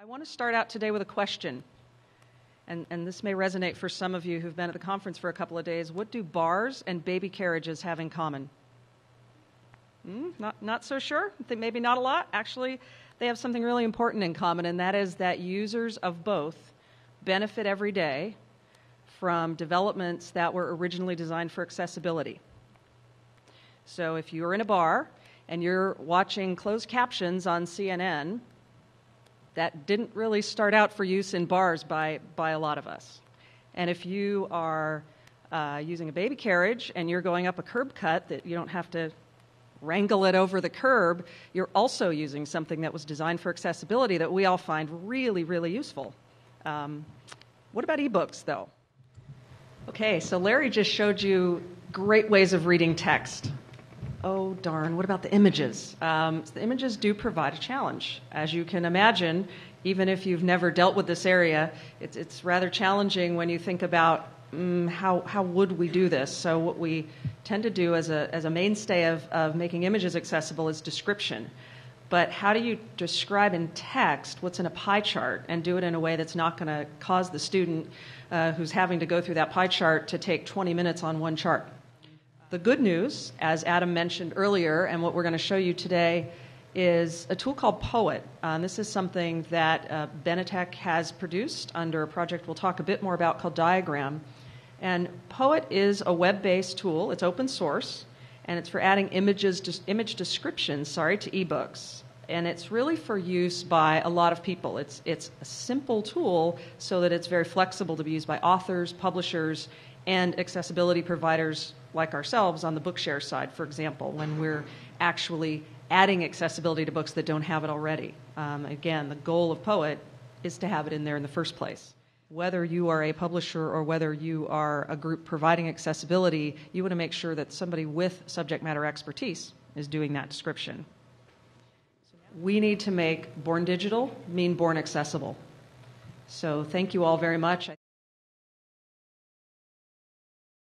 I want to start out today with a question, and this may resonate for some of you who've been at the conference for a couple of days. What do bars and baby carriages have in common? Not so sure? I think maybe not a lot. Actually, they have something really important in common, and that is that users of both benefit every day from developments that were originally designed for accessibility. So if you're in a bar and you're watching closed captions on CNN, that didn't really start out for use in bars by a lot of us. And if you are using a baby carriage and you're going up a curb cut that you don't have to wrangle it over the curb, you're also using something that was designed for accessibility that we all find really, really useful. What about ebooks, though? Okay, so Larry just showed you great ways of reading text. Oh, darn, what about the images? The images do provide a challenge. As you can imagine, even if you've never dealt with this area, it's rather challenging when you think about how would we do this. So what we tend to do as a mainstay of making images accessible is description. But how do you describe in text what's in a pie chart and do it in a way that's not going to cause the student who's having to go through that pie chart to take 20 minutes on one chart? The good news, as Adam mentioned earlier, and what we're going to show you today, is a tool called Poet. This is something that Benetech has produced under a project we'll talk a bit more about called Diagram. And Poet is a web-based tool. It's open source, and it's for adding image descriptions to ebooks. And it's really for use by a lot of people. It's a simple tool so that it's very flexible to be used by authors, publishers, and accessibility providers like ourselves on the Bookshare side, for example, when we're actually adding accessibility to books that don't have it already. Again, the goal of Poet is to have it in there in the first place. Whether you are a publisher or whether you are a group providing accessibility, you want to make sure that somebody with subject matter expertise is doing that description. We need to make Born Digital mean Born Accessible. So thank you all very much.